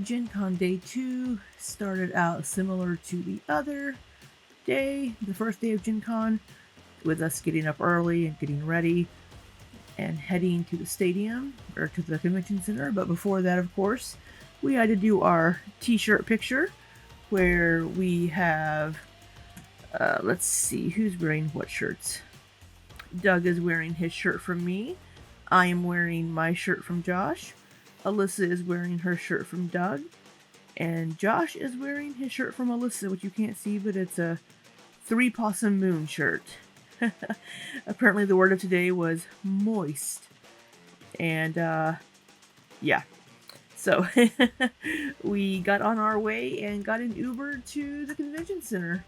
Gen Con Day 2 started out similar to the other day, the first day of Gen Con, with us getting up early and getting ready and heading to the stadium or to the convention center. But before that, of course, we had to do our t-shirt picture where we have, let's see, who's wearing what shirts. Doug is wearing his shirt from me. I am wearing my shirt from Josh. Alyssa is wearing her shirt from Doug. And Josh is wearing his shirt from Alyssa, which you can't see, but it's a Three Possum Moon shirt. Apparently the word of today was moist. And, yeah. So, we got on our way and got an Uber to the convention center.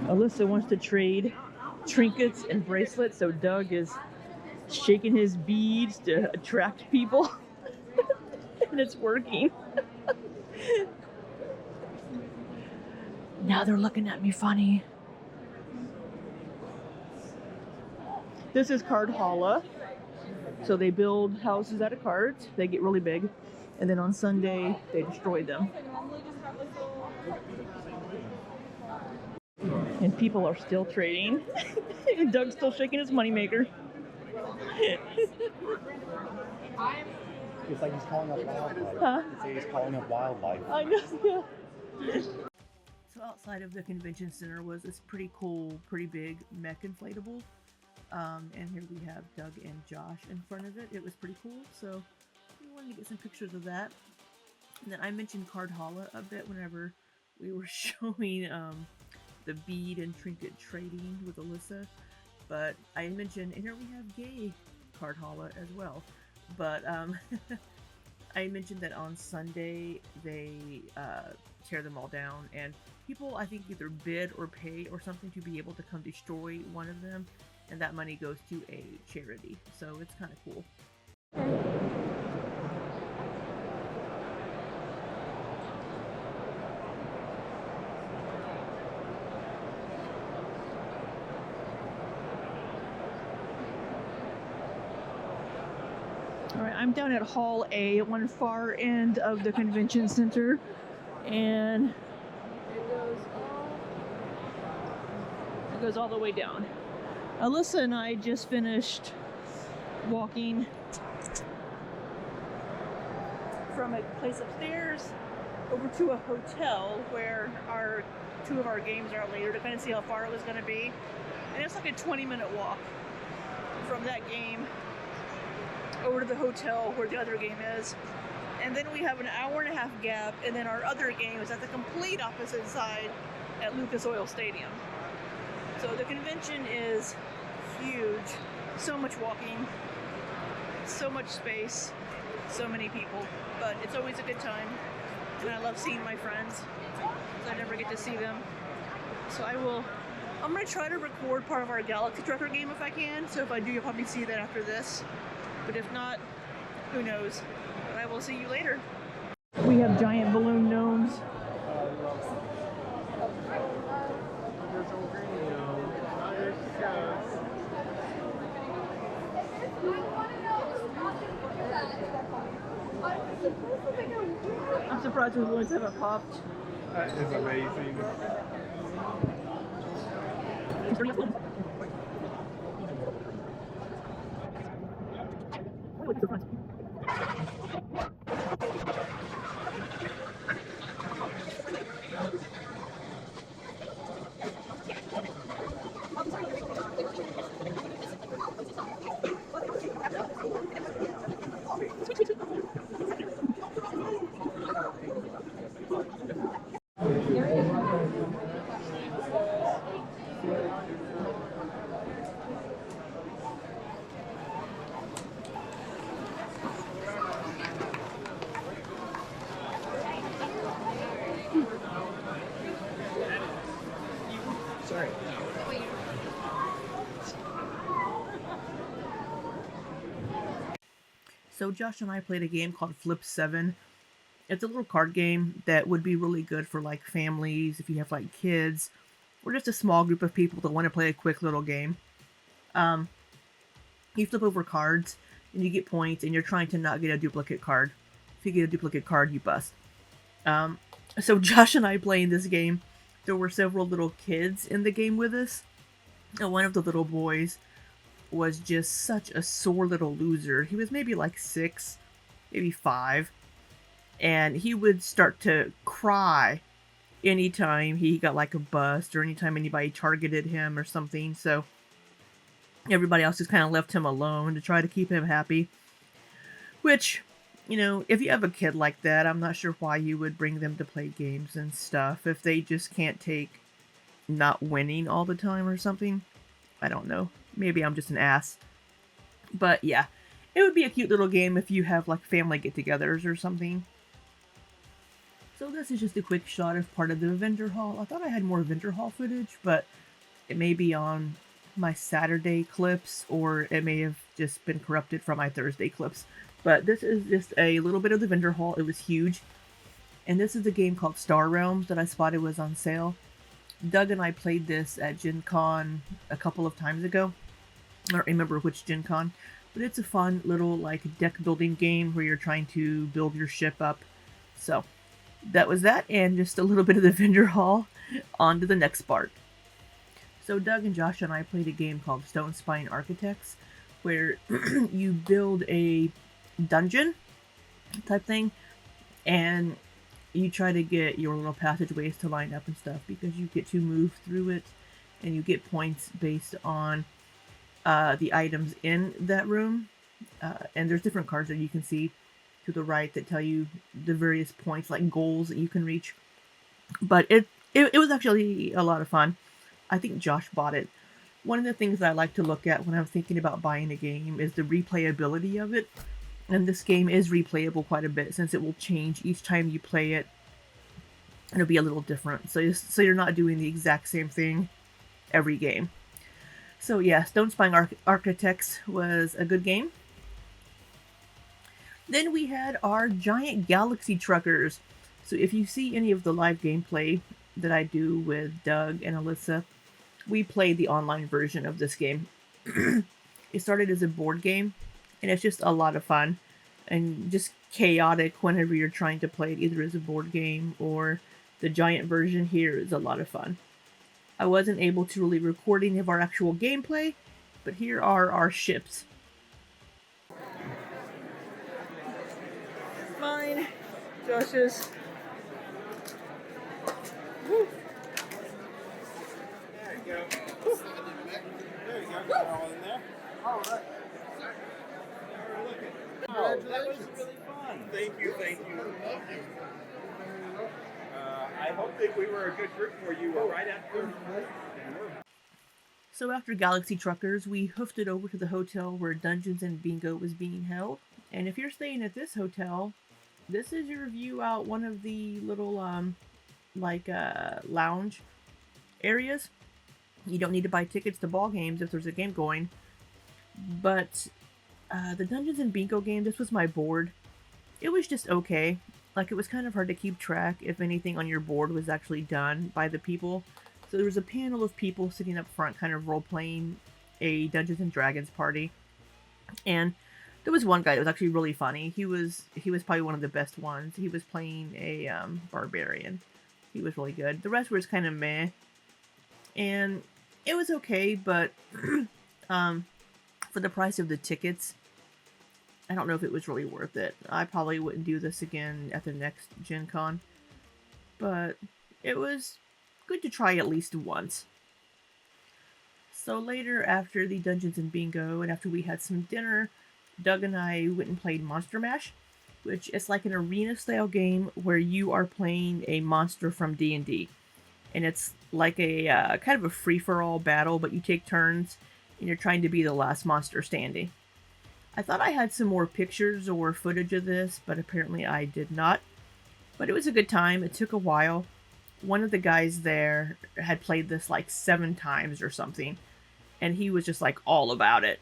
Alyssa wants to trade trinkets and bracelets, so Doug is shaking his beads to attract people. And it's working. Now they're looking at me funny. This is Card Holla. So they build houses out of cards. They get really big. And then on Sunday, they destroy them. And people are still trading. And Doug's still shaking his moneymaker. It's like he's calling up wildlife. Huh? It's like he's calling up wildlife. I know, yeah. So outside of the convention center was this pretty cool, pretty big mech inflatable. And here we have Doug and Josh in front of it. It was pretty cool, so we wanted to get some pictures of that. And then I mentioned Card Holla a bit whenever we were showing the bead and trinket trading with Alyssa. But I mentioned, and here we have gay Card Holla as well. But I mentioned that on Sunday they tear them all down, and people I think either bid or pay or something to be able to come destroy one of them, and that money goes to a charity. So it's kind of cool. Alright, I'm down at Hall A at one far end of the convention center, and it goes all the way down. Alyssa and I just finished walking from a place upstairs over to a hotel where two of our games are later to kind of see how far it was going to be. And it's like a 20-minute walk from that game over to the hotel where the other game is. And then we have an hour-and-a-half gap, and then our other game is at the complete opposite side at Lucas Oil Stadium. So the convention is huge. So much walking, so much space, so many people. But it's always a good time, and I love seeing my friends, because I never get to see them. So I'm going to try to record part of our Galaxy Trucker game if I can. So if I do, you'll probably see that after this. But if not, who knows? But I will see you later. We have giant balloon gnomes. I'm surprised those balloons haven't popped. That is amazing. Sorry. So Josh and I played a game called Flip 7. It's a little card game that would be really good for like families, if you have like kids, or just a small group of people that want to play a quick little game. You flip over cards and you get points, and you're trying to not get a duplicate card. If you get a duplicate card, you bust. So Josh and I playing this game, there were several little kids in the game with us. And one of the little boys was just such a sore little loser. He was maybe like 6, maybe 5. And he would start to cry anytime he got like a bust or anytime anybody targeted him or something. So everybody else just kind of left him alone to try to keep him happy. Which, you know, if you have a kid like that, I'm not sure why you would bring them to play games and stuff if they just can't take not winning all the time or something. I don't know. Maybe I'm just an ass. But yeah, it would be a cute little game if you have like family get-togethers or something. So this is just a quick shot of part of the vendor hall. I thought I had more vendor hall footage, but it may be on my Saturday clips, or it may have just been corrupted from my Thursday clips. But this is just a little bit of the vendor hall. It was huge. And this is a game called Star Realms that I spotted was on sale. Doug and I played this at Gen Con a couple of times ago. I don't remember which Gen Con. But it's a fun little like deck building game where you're trying to build your ship up. So that was that, and just a little bit of the vendor hall. On to the next part. So Doug and Josh and I played a game called Stone Spine Architects, where you build a dungeon type thing, and you try to get your little passageways to line up and stuff, because you get to move through it, and you get points based on the items in that room. And there's different cards that you can see to the right that tell you the various points, like goals that you can reach. But it was actually a lot of fun. I think Josh bought it. One of the things that I like to look at when I'm thinking about buying a game is the replayability of it. And this game is replayable quite a bit, since it will change each time you play it. It'll be a little different. So you're not doing the exact same thing every game. So yeah, Stone Spine Architects was a good game. Then we had our giant galaxy truckers. So if you see any of the live gameplay that I do with Doug and Alyssa, we played the online version of this game. It started as a board game, and it's just a lot of fun and just chaotic whenever you're trying to play it, either as a board game or the giant version here is a lot of fun. I wasn't able to really record any of our actual gameplay, but here are our ships. Mine, Josh's. Woo. There you go. There you go. Got it all in there. All right. Oh, that was really fun. Thank you. I hope that we were a good group for you right after. So after Galaxy Truckers, we hoofed it over to the hotel where Dungeons and Bingo was being held. And if you're staying at this hotel, this is your view out one of the little lounge areas. You don't need to buy tickets to ball games if there's a game going. But the Dungeons and Bingo game, this was my board. It was just okay. Like, it was kind of hard to keep track if anything on your board was actually done by the people. So there was a panel of people sitting up front kind of role-playing a Dungeons and Dragons party. And there was one guy that was actually really funny. He was probably one of the best ones. He was playing a barbarian. He was really good. The rest were just kind of meh. And it was okay, but for the price of the tickets, I don't know if it was really worth it. I probably wouldn't do this again at the next Gen Con. But it was good to try at least once. So later, after the Dungeons and Bingo, and after we had some dinner, Doug and I went and played Monster Mash, which is like an arena-style game where you are playing a monster from D&D. And it's like a kind of a free-for-all battle, but you take turns, and you're trying to be the last monster standing. I thought I had some more pictures or footage of this, but apparently I did not. But it was a good time. It took a while. One of the guys there had played this like 7 times or something, and he was just like all about it.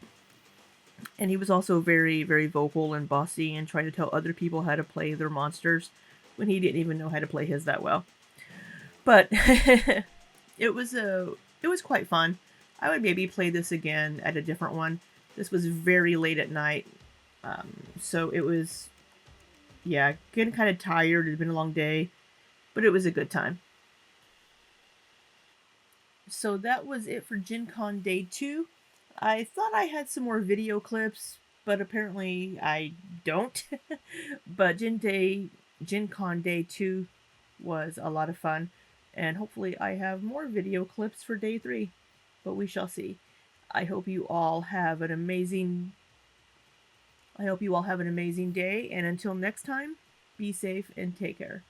And he was also very, very vocal and bossy and trying to tell other people how to play their monsters when he didn't even know how to play his that well. But it was quite fun. I would maybe play this again at a different one. This was very late at night, so it was yeah, getting kind of tired. It had been a long day, but it was a good time. So that was it for Gen Con Day 2. I thought I had some more video clips, but apparently I don't. But Gen Con Day 2 was a lot of fun, and hopefully I have more video clips for Day 3, but we shall see. I hope you all have an amazing day, and until next time, be safe and take care.